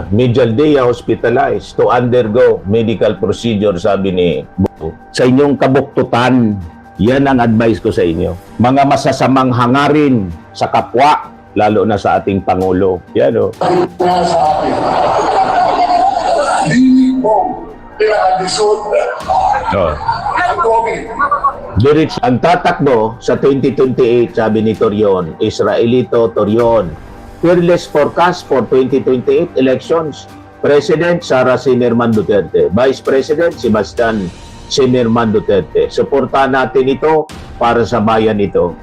Mijaldea hospitalized to undergo medical procedure, sabi ni Buko. Sa inyong kabuktutan, yan ang advice ko sa inyo. Mga masasamang hangarin sa kapwa, lalo na sa ating Pangulo. Yan o. Sa akin, hindi mo pinakadisod ang COVID. Dirits, ang tatakbo sa 2028, sabi ni Torion, Israelito Torion. Fearless forecast for 2028 elections. President Sara Simerman Duterte. Vice President Sebastian Simerman Duterte. Suportahan natin ito para sa bayan ito.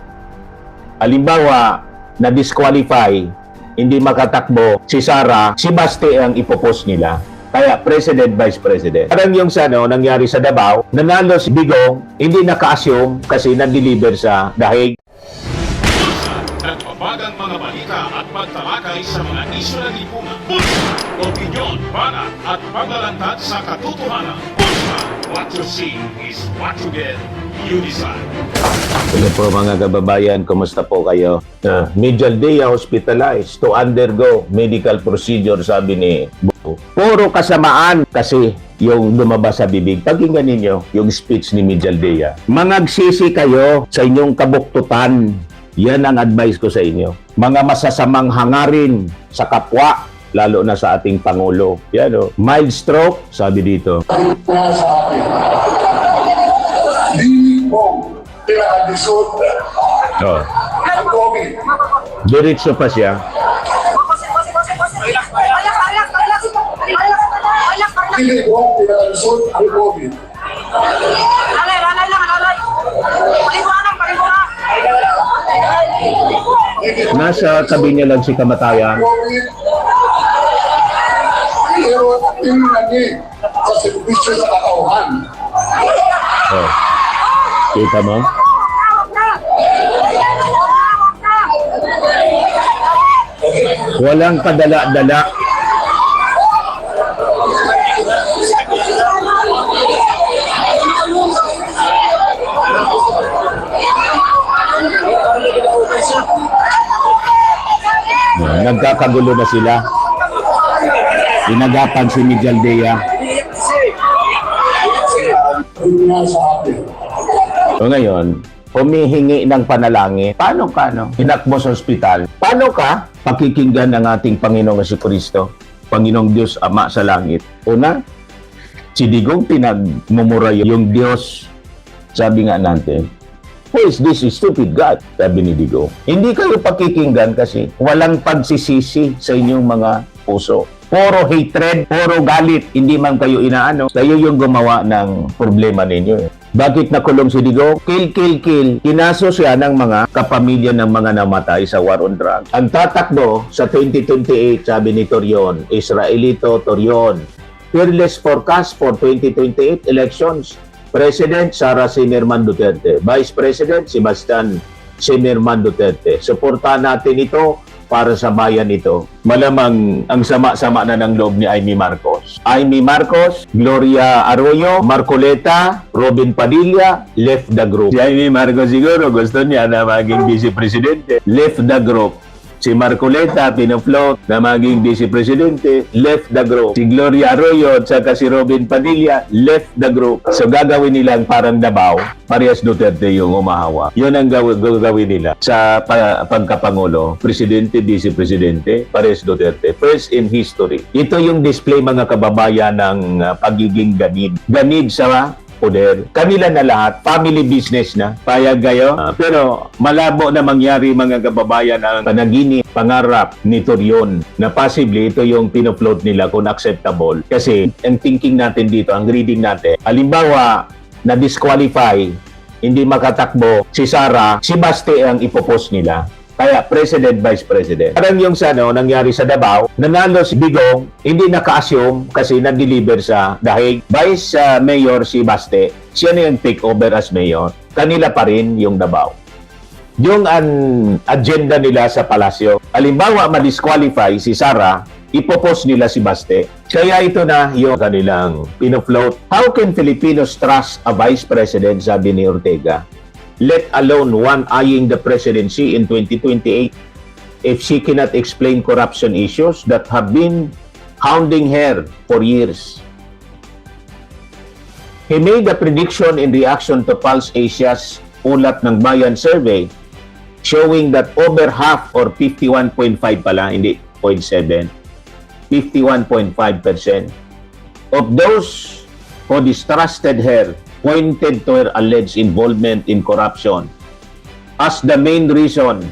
Halimbawa, na-disqualify, hindi makatakbo si Sara, si Basti ang ipopost nila. Kaya President, Vice President. Parang yung nangyari sa Davao, nanalo si Digong, hindi naka-assume kasi nag-deliver sa dahig. Nagbabagang mga balita at pagtalakay sa mga isyu ng lipunan. Bulsa, opinyon, banat at paglalantad sa katotohanan. Bulsa, what you see is what you get. You decide. Hello po mga kababayan, kumusta po kayo? Mijaldea hospitalized to undergo medical procedure, sabi ni Buko. Puro kasamaan kasi yung lumabas sa bibig. Pakinggan ninyo yung speech ni Mijaldea. Mangagsisi kayo sa inyong kabuktutan. Yan ang advice ko sa inyo. Mga masasamang hangarin sa kapwa, lalo na sa ating Pangulo. Yan o. Mild stroke, sabi dito. Sa akin, hindi mo pinakadisod ang COVID. Diretso pa siya. Hindi mo pinakadisod ang COVID. Nasa tabi niya lang si kamatayan. COVID. Pero pinunagi sa servisyo sa kakauhan. Oh. Kita mo? Walang kadala-dala. Nagkakagulo na sila. Inagapan si Mijaldea. Sa akin. So ngayon, humihingi ng panalangin. Paano ka, no? Hinakbo sa ospital. Paano ka pakikinggan ng ating Panginoong Jesucristo, Panginoong Diyos Ama sa langit? Una, si Digong pinagmumura yung Diyos. Sabi nga natin, who is this stupid God? Sabi ni Digong. Hindi kayo pakikinggan kasi walang pagsisisi sa inyong mga puso. Puro hatred, puro galit, hindi man kayo inaano. Kayo yung gumawa ng problema ninyo. Bakit nakulong si Digong? Kill, kill, kill. Kinaso siya ng mga kapamilya ng mga namatay sa war on drugs. Ang tatakbo sa 2028, sabi ni Torion, Israelito Torion. Fearless forecast for 2028 elections. President Sara Simerman Duterte. Vice President Sebastian Simerman Duterte. Suportahan natin ito para sa bayan ito. Malamang ang sama-sama na ng loob ni Amy Marcos. Amy Marcos, Gloria Arroyo, Marcoleta, Robin Padilla, left the group. Si Amy Marcos siguro gusto niya na maging vice-presidente. Left the group. Si Marcoleta, pinafloat na maging vice-presidente, left the group. Si Gloria Arroyo at saka si Robin Padilla, left the group. So gagawin nilang parang Davao, parehas Duterte yung umahawa. Yun ang gagawin nila sa pagkapangulo. Presidente, vice-presidente, parehas Duterte. First in history. Ito yung display mga kababayan ng pagiging ganid. Ganid sa poder. Kanila na lahat, family business na. Payag kayo. Pero malabo na mangyari mga kababayan ang panaginip, pangarap ni Torion na possibly ito yung pinofloat nila kung acceptable. Kasi ang thinking natin dito, ang reading natin, halimbawa na disqualify, hindi makatakbo si Sara, si Basti ang ipopost nila. Kaya President, Vice President. Parang yung nangyari sa Davao, nanalo si Digong, hindi naka-assume kasi nag-deliver sa dahig. Vice Mayor si Baste, siya na yung take over as Mayor. Kanila pa rin yung Davao. Yung agenda nila sa palasyo, halimbawa ma-disqualify si Sara, ipopost nila si Baste. Kaya ito na yung kanilang pinofloat. How can Filipinos trust a Vice President, sabi ni Ortega? Let alone one eyeing the presidency in 2028 if she cannot explain corruption issues that have been hounding her for years. He made a prediction in reaction to Pulse Asia's Ulat ng Bayan survey showing that over half or 51.5 pala, hindi 0.7, 51.5% of those who distrusted her pointed to her alleged involvement in corruption as the main reason.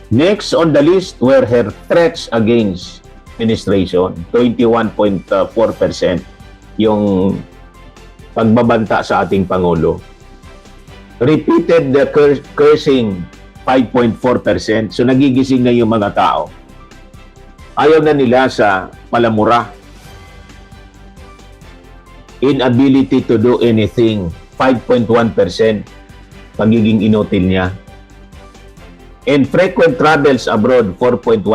Next on the list were her threats against administration, 21.4%, yung pagbabanta sa ating Pangulo. Repeated the cursing, 5.4%. So nagigising na yung mga tao. Ayaw na nila sa palamura. Inability to do anything, 5.1%. Pagiging inutil niya. And frequent travels abroad, 4.1%.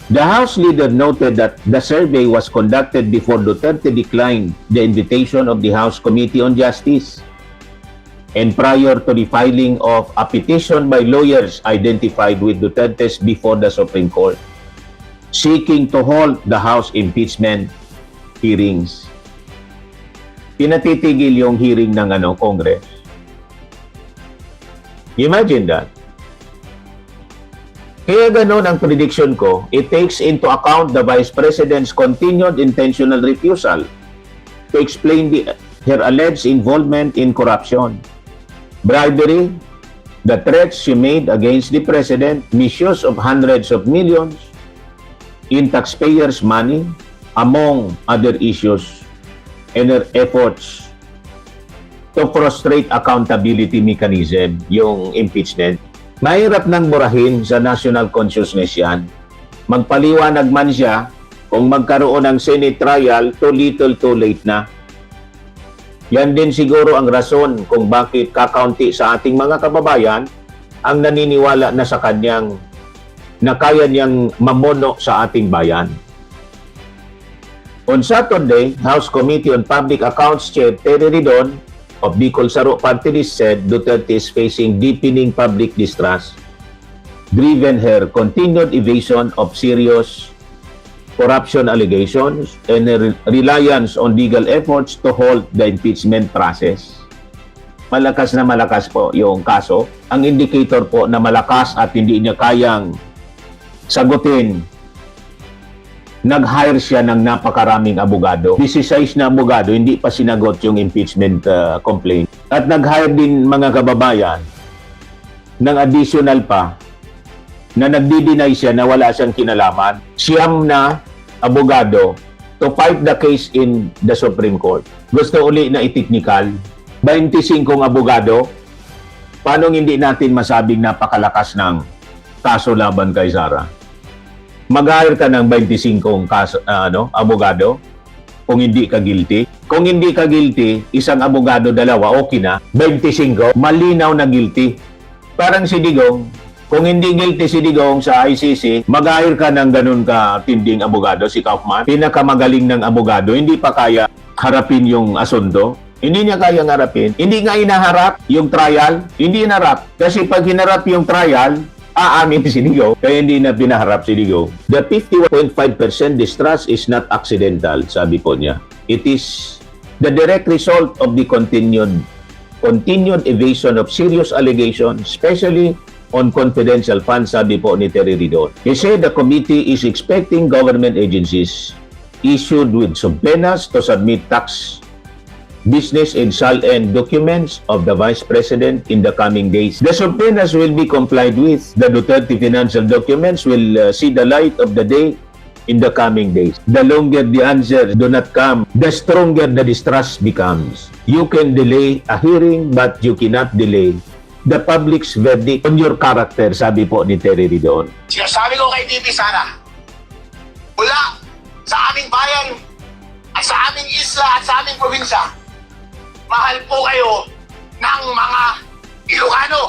The House leader noted that the survey was conducted before Duterte declined the invitation of the House Committee on Justice and prior to the filing of a petition by lawyers identified with Duterte's before the Supreme Court, seeking to halt the House impeachment hearings. Pinatitigil yung hearing ng Congress. Imagine that. Kaya gano'n ang prediction ko, it takes into account the Vice President's continued intentional refusal to explain her alleged involvement in corruption, bribery, the threats she made against the President, misuse of hundreds of millions in taxpayers' money, among other issues, and her efforts to frustrate accountability mechanism, yung impeachment. Mahirap nang burahin sa national consciousness yan. Magpaliwanag man siya, kung magkaroon ng Senate trial, too little, too late na. Yan din siguro ang rason kung bakit kakaunti sa ating mga kababayan ang naniniwala na sa kanyang na kaya niyang mamono sa ating bayan. On Saturday, House Committee on Public Accounts Chair Terry Ridon of Bicol Saro Party List said Duterte is facing deepening public distrust, driven her continued evasion of serious corruption allegations and her reliance on legal efforts to halt the impeachment process. Malakas na malakas po yung kaso. Ang indicator po na malakas at hindi niya kayang sagutin, nag-hire siya ng napakaraming abogado. 16 na abogado, hindi pa sinagot yung impeachment complaint. At nag-hire din mga kababayan ng additional pa na nagdi-deny siya na wala siyang kinalaman. Siyam na abogado to fight the case in the Supreme Court. Gusto uli na i-technical, 25 abogado, paano hindi natin masabing napakalakas ng kaso laban kay Sara? Mag-hire ka ng 25 abogado kung hindi ka guilty. Kung hindi ka guilty, isang abogado, dalawa, okay na. 25, malinaw na guilty. Parang si Digong, kung hindi guilty si Digong sa ICC, mag-hire ka ng ganun ka tinding abogado, si Kaufman. Pinakamagaling ng abogado, hindi pa kaya harapin yung asunto. Hindi niya kayang harapin. Hindi nga inaharap yung trial, hindi inaharap. Kasi pag hinarap yung trial, aamin si Digong, kaya hindi na pinaharap si Digong. The 51.5% distrust is not accidental, sabi po niya. It is the direct result of the continued evasion of serious allegations, especially on confidential funds, sabi po ni Terry Ridon. He said the committee is expecting government agencies issued with subpoenas to submit tax, business and SALN documents of the Vice President in the coming days. The subpoenas will be complied with. The Duterte financial documents will see the light of the day in the coming days. The longer the answers do not come, the stronger the distrust becomes. You can delay a hearing, but you cannot delay the public's verdict on your character, sabi po ni Terry Ridon. Sinasabi ko kay Bibi Sara, mula sa aming bayan at sa aming isla at sa aming probinsya, mahal po kayo ng mga Ilocano.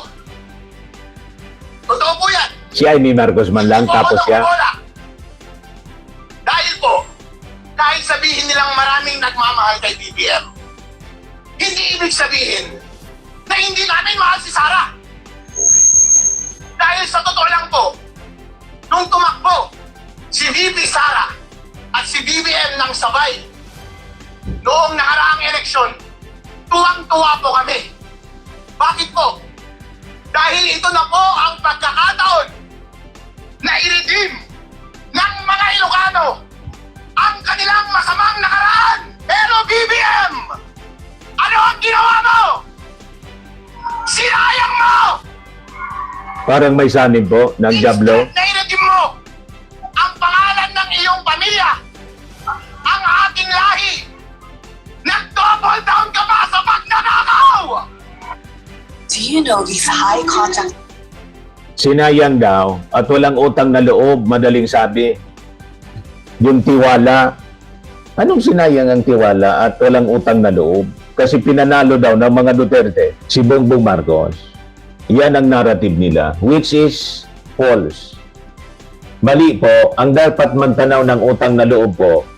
Totoo po yan. Si Amy Marcos man lang, tapos siya. Dahil po, kahit sabihin nilang maraming nagmamahal kay BBM, hindi ibig sabihin na hindi namin mahal si Sara. Dahil sa totoo lang po, nung tumakbo si VP Sara at si BBM ng sabay noong nakaraang eleksyon, tuwang-tuwa po kami. Bakit po? Dahil ito na po ang pagkakataon na i-redeem ng mga Ilocano ang kanilang masamang nakaraan. Pero BBM, ano ang ginawa mo? Sinayang mo! Parang may sanin po ng Diablo. Instead na i-redeem mo ang pangalan ng iyong pamilya, ang ating lahi, nag-double down ka pa sa pagnanakaw! Do you know these high contact Sinayang daw at walang utang na loob, madaling sabi. Yung tiwala. Anong sinayang ang tiwala at walang utang na loob? Kasi pinanalo daw ng mga Duterte si Bongbong Marcos. Yan ang narrative nila, which is false. Mali po, ang dapat magtanaw ng utang na loob po,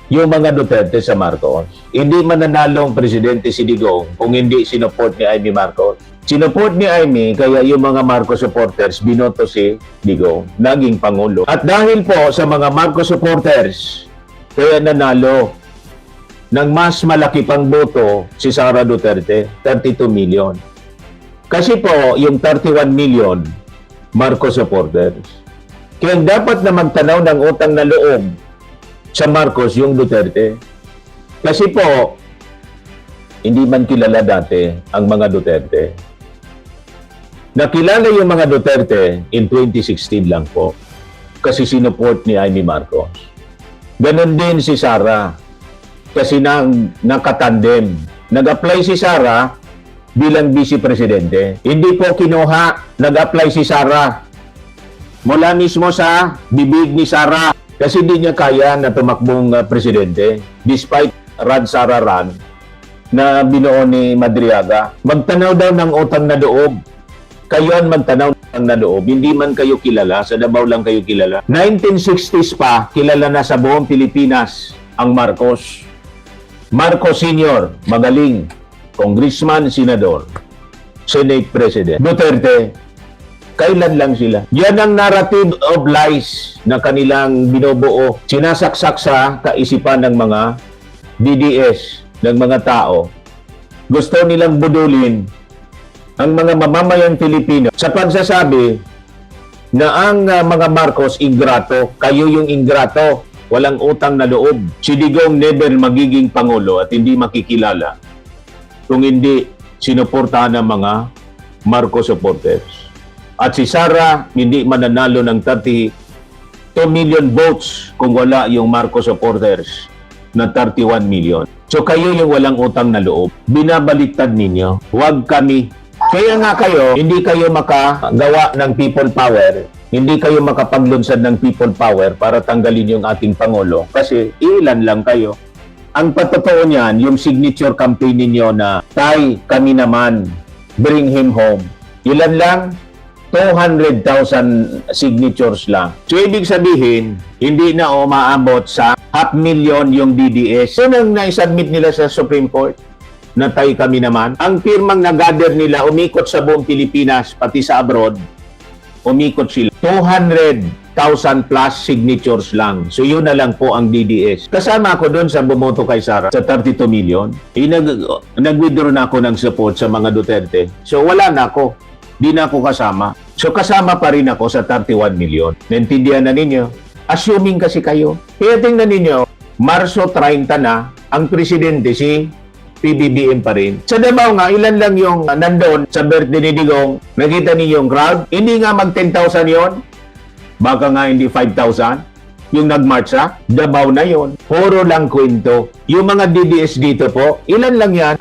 yung mga Duterte sa Marcos. Hindi mananalo ang presidente si Digong kung hindi sinuport ni Amy Marcos. Sinuport ni Amy, kaya yung mga Marcos supporters, binoto si Digong, naging Pangulo. At dahil po sa mga Marcos supporters, kaya nanalo ng mas malaki pang boto si Sara Duterte, 32 million. Kasi po, yung 31 million, Marcos supporters. Kaya dapat na magtanaw ng utang na loob sa Marcos yung Duterte. Kasi po, hindi man kilala dati ang mga Duterte. Nakilala yung mga Duterte in 2016 lang po. Kasi sinuport ni Amy Marcos. Ganon din si Sara. Kasi nakatandem. Nag-apply si Sara bilang vice presidente. Hindi po kinuha, nag-apply si Sara. Mula mismo sa bibig ni Sara. Kasi hindi niya kaya na tumakbong presidente. Despite Rad Sara Run na binuo ni Madriaga. Magtanaw daw ng utang na loob. Kayo ang magtanaw ng na loob. Hindi man kayo kilala. Sa Davao lang kayo kilala. 1960s pa, kilala na sa buong Pilipinas ang Marcos. Marcos Sr., magaling. Congressman, Senador. Senate President. Duterte, kailan lang sila. Yan ang narrative of lies na kanilang binubuo. Sinasaksak sa kaisipan ng mga DDS, ng mga tao. Gusto nilang budulin ang mga mamamayang Pilipino sa pagsasabi na ang mga Marcos ingrato, kayo yung ingrato, walang utang na loob. Si Digong never magiging Pangulo at hindi makikilala kung hindi sinuportahan ng mga Marcos supporters. At si Sara hindi mananalo ng 32 million votes kung wala yung Marcos supporters na 31 million. So kayo yung walang utang na loob. Binabaliktad ninyo. Huwag kami. Kaya nga kayo, hindi kayo makagawa ng people power. Hindi kayo makapaglunsad ng people power para tanggalin yung ating Pangulo. Kasi ilan lang kayo. Ang patotoo niyan, yung signature campaign ninyo na Tay, kami naman, bring him home. Ilan lang? 200,000 signatures lang. So, ibig sabihin, hindi na umaabot sa 500,000 yung DDS. So, nang na-submit nila sa Supreme Court, na Tay, kami naman, ang pirmang nag-gather nila, umikot sa buong Pilipinas, pati sa abroad, umikot sila. 200,000 plus signatures lang. So, yun na lang po ang DDS. Kasama ako doon sa bumoto kay Sara sa 32 million. Nag-withdraw na ako ng support sa mga Duterte. So, wala na ako. Di na ako kasama. So, kasama pa rin ako sa 31 million. Naintindihan na ninyo? Assuming kasi kayo. Kaya tingnan ninyo, Marso 30 na, ang presidente si PBBM pa rin. Sa Davao nga, ilan lang yung nandoon sa birthday ni Digong. Nakita niyo yung crowd? Hindi nga mag 10,000 yon. Baka nga hindi 5,000. Yung nag-march sa Davao na yon. Puro lang kwento. Yung mga DDS dito po, ilan lang yan?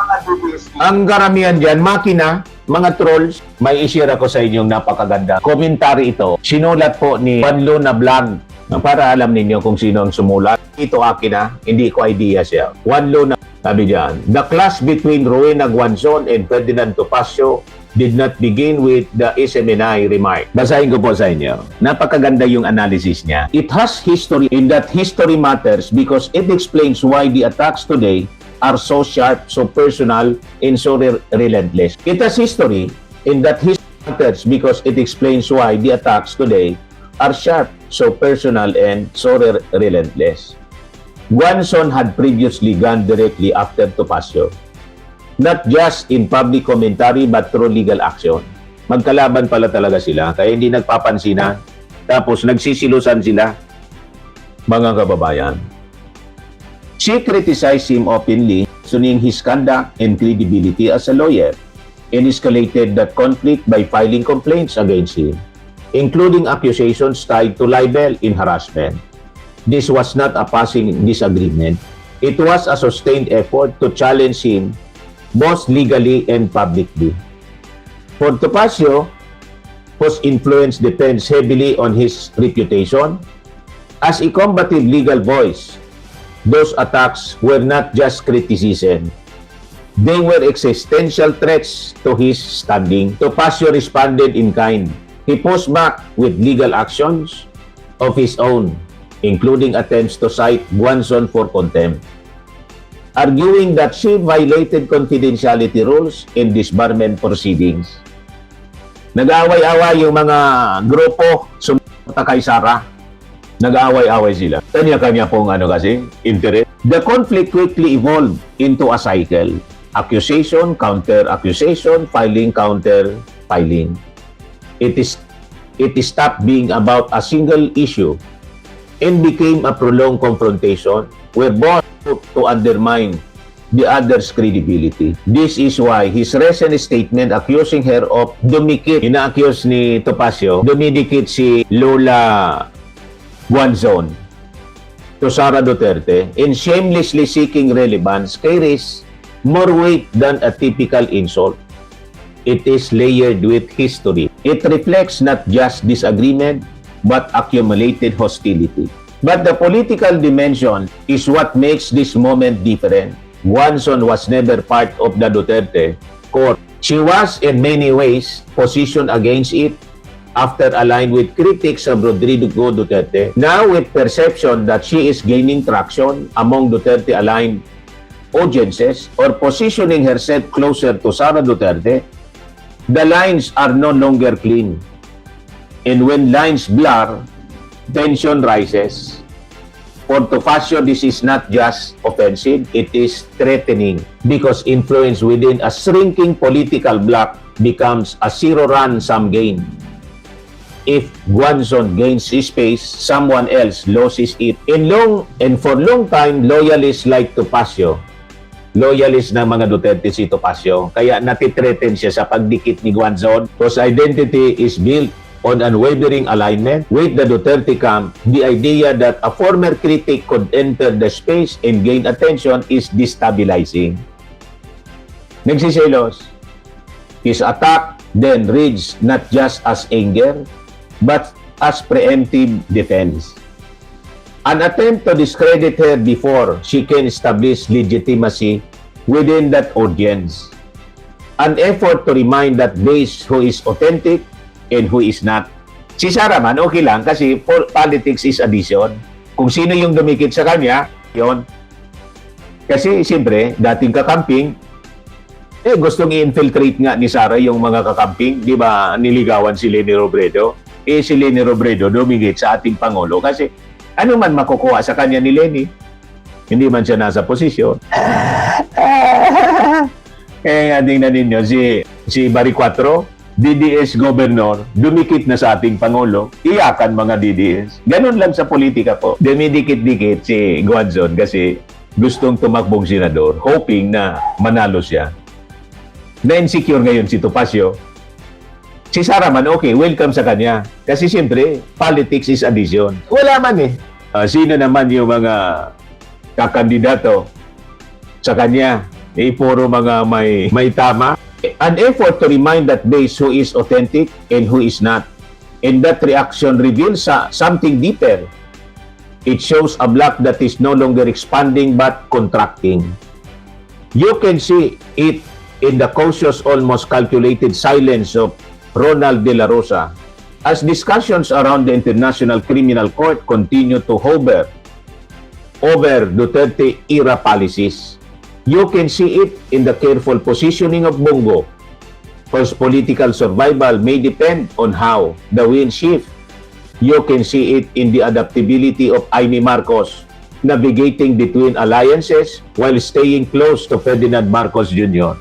Ang karamihan dyan, makina, mga trolls. May i-share ako sa inyong napakaganda. Komentary ito. Sinulat po ni Juan Luna Blanc. Para alam ninyo kung sino ang sumulat. Ito akin na, hindi ko idea siya. Juan Luna, sabi diyan, the clash between Rowena Guanzon and Ferdinand Topacio did not begin with the SMNI remark. Basahin ko po sa inyo. Napakaganda yung analysis niya. It has history, in that history matters because it explains why the attacks today are so sharp, so personal, and so relentless. It has history, in that history matters because it explains why the attacks today are sharp, so personal, and so relentless. Guanzon had previously gone directly after Topacio, not just in public commentary but through legal action. Magkalaban pala talaga sila, kaya hindi nagpapansinan. Tapos nagsisilusan sila, mga kababayan. She criticized him openly, questioning his conduct and credibility as a lawyer, and escalated that conflict by filing complaints against him, including accusations tied to libel and harassment. This was not a passing disagreement. It was a sustained effort to challenge him both legally and publicly. For Topacio, whose influence depends heavily on his reputation, as a combative legal voice, those attacks were not just criticism. They were existential threats to his standing. Topacio responded in kind. He pushed back with legal actions of his own, including attempts to cite Guanzon for contempt, arguing that she violated confidentiality rules in disbarment proceedings. Nag-away-away yung mga grupo sumunta kay Sara. Nag-away-away sila. Kanya-kanya pong kasi, interest. The conflict quickly evolved into a cycle. Accusation, counter-accusation, filing, counter-filing. It stopped being about a single issue and became a prolonged confrontation where both to undermine the other's credibility. This is why his recent statement accusing her of dumikit, ina-accuse ni Topacio, dumidikit si Lola Guanzon to Sara Duterte in shamelessly seeking relevance carries more weight than a typical insult. It is layered with history. It reflects not just disagreement but accumulated hostility. But the political dimension is what makes this moment different. Guanzon was never part of the Duterte court. She was in many ways positioned against it after aligned with critics of Rodrigo Duterte. Now with perception that she is gaining traction among Duterte-aligned audiences or positioning herself closer to Sara Duterte, the lines are no longer clean. And when lines blur, tension rises. For Topacio, this is not just offensive, it is threatening because influence within a shrinking political bloc becomes a zero-sum game. If Guanzon gains his space, someone else loses it. And for long time, loyalists like Topacio, loyalist ng mga Duterte si Topacio, kaya natitreaten siya sa pagdikit ni Guanzon whose identity is built on unwavering alignment with the Duterte camp. The idea that a former critic could enter the space and gain attention is destabilizing. Nagsiselos. His attack then reads not just as anger, but as preemptive defense. An attempt to discredit her before she can establish legitimacy within that audience. An effort to remind that base who is authentic and who is not. Si Sara man, okay lang kasi politics is addition. Kung sino yung dumikit sa kanya, yon. Kasi siyempre, dating kakamping, gustong i-infiltrate nga ni Sara yung mga kakamping. Di ba niligawan si Leni Robredo? Si Leni Robredo dumikit sa ating Pangulo kasi ano man makukuha sa kanya ni Leni, hindi man siya nasa posisyon. Kaya nga tingnan ninyo, si Baricuatro, DDS Governor, dumikit na sa ating Pangulo, iyakan mga DDS. Ganun lang sa politika po. Dumidikit-dikit si Guanzon kasi gustong tumakbong senador, hoping na manalo siya. Na-insecure ngayon si Topacio. Si Sara man, okay, welcome sa kanya. Kasi siyempre, politics is addition. Wala man sino naman yung mga kakandidato sa kanya? Puro mga may tama. An effort to remind that base who is authentic and who is not. And that reaction reveals something deeper. It shows a block that is no longer expanding but contracting. You can see it in the cautious, almost calculated silence of Ronald De La Rosa as discussions around the International Criminal Court continue to hover over Duterte-era policies. You can see it in the careful positioning of Bongo, whose political survival may depend on how the wind shifts You can see it in the adaptability of Amy Marcos, navigating between alliances while staying close to Ferdinand Marcos Jr.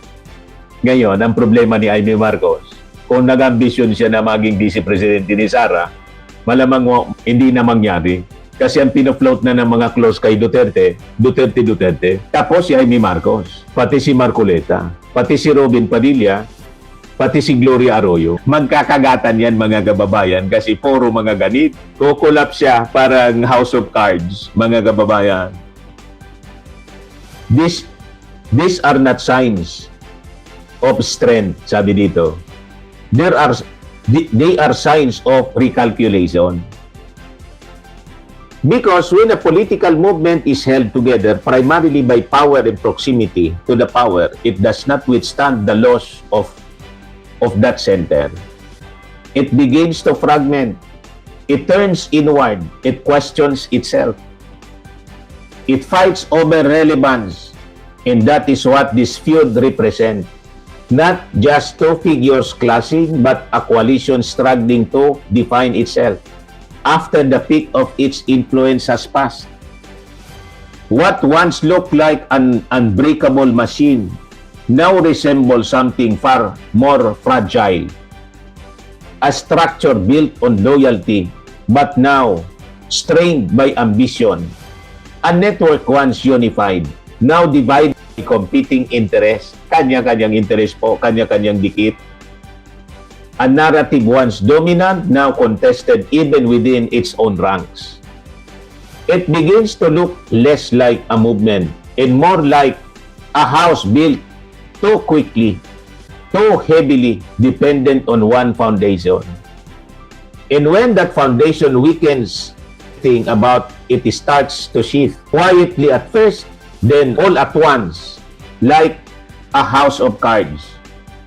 Ngayon, ang problema ni Amy Marcos, kung nag-ambisyon siya na maging vice presidente ni Sara, malamang hindi na mangyari. Kasi ang pinofloat na ng mga close kay Duterte. Tapos si Amy Marcos, pati si Marcoleta, pati si Robin Padilla, pati si Gloria Arroyo. Magkakagatan yan mga kababayan kasi puro mga ganit. Kukulap siya parang House of Cards, mga kababayan. These are not signs of strength, sabi dito. They are signs of recalculation. Because when a political movement is held together primarily by power and proximity to the power, it does not withstand the loss of that center. It begins to fragment. It turns inward. It questions itself. It fights over relevance. And that is what this feud represents. Not just two figures clashing, but a coalition struggling to define itself after the peak of its influence has passed. What once looked like an unbreakable machine now resembles something far more fragile. A structure built on loyalty, but now strained by ambition. A network once unified, now divided by competing interests. Kanya-kanyang interest po, kanya-kanyang dikit. A narrative once dominant, now contested even within its own ranks. It begins to look less like a movement and more like a house built too quickly, too heavily dependent on one foundation. And when that foundation weakens, think about it starts to shift quietly at first, then all at once, like a house of cards.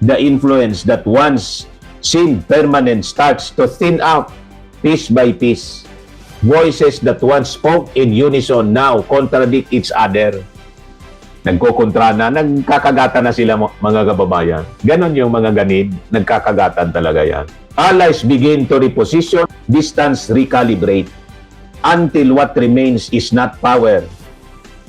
The influence that once seemed permanent starts to thin out piece by piece. Voices that once spoke in unison now contradict each other. Nagkokontra na, nagkakagatan na sila mga kababayan. Ganon yung mga ganid, nagkakagatan talaga yan. Allies begin to reposition, distance recalibrate, until what remains is not power,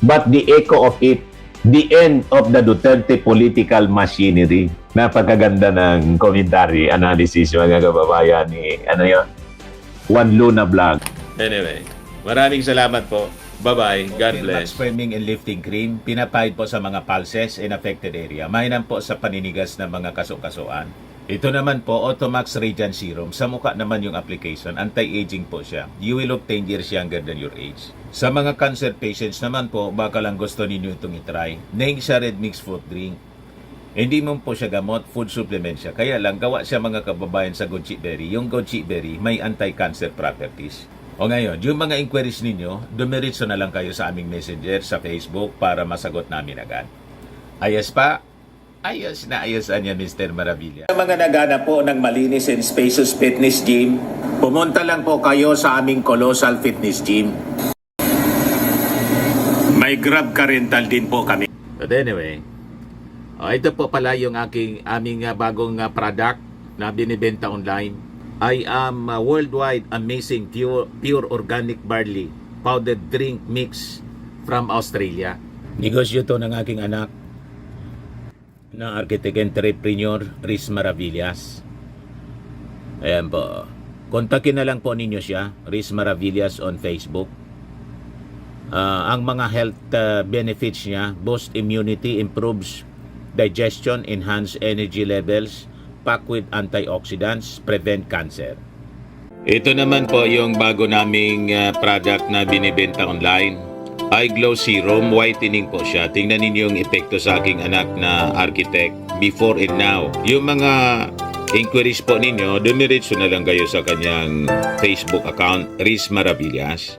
but the echo of it, the end of the Duterte political machinery. Napakaganda ng commentary, analysis, mga kababayan ni, Juan Luna Vlog. Anyway, maraming salamat po. Bye-bye. God bless. Framing and lifting cream, pinapahid po sa mga pulses in affected area. Mainam po sa paninigas ng mga kaso-kasuan. Ito naman po, Automax Radiant Serum. Sa mukha naman yung application, anti-aging po siya. You will look 10 years younger than your age. Sa mga cancer patients naman po, baka lang gusto ninyo itong itry. Naing siya red mixed fruit drink. Hindi mo po siya gamot, food supplement siya. Kaya lang, gawa siya mga kababayan sa goji berry. Yung goji berry, may anti-cancer properties. O ngayon, yung mga inquiries ninyo, dumiritso na lang kayo sa aming messenger sa Facebook para masagot namin agad. Ayos pa? Ayos na ayos niya, Mr. Maravilla. Sa mga naghanap po ng malinis and spacious fitness gym, pumunta lang po kayo sa aming Colossal Fitness Gym. May Grab ka rental din po kami. But anyway, ito po pala yung aming bagong product na binibenta online. I am worldwide amazing pure organic barley powdered drink mix from Australia. Negosyo to ng aking anak na architect entrepreneur Riz Maravillas. Ayan po. Kontakin na lang po ninyo siya, Riz Maravillas on Facebook. Ang mga health benefits niya, boost immunity, improves digestion, enhance energy levels, packed with antioxidants, prevent cancer. Ito naman po yung bago naming product na binibenta online. Eye Glow Serum, whitening po siya. Tingnan ninyo yung epekto sa aking anak na architect before and now. Yung mga inquiries po ninyo, dumiretso na lang kayo sa kanyang Facebook account, Riz Maravillas.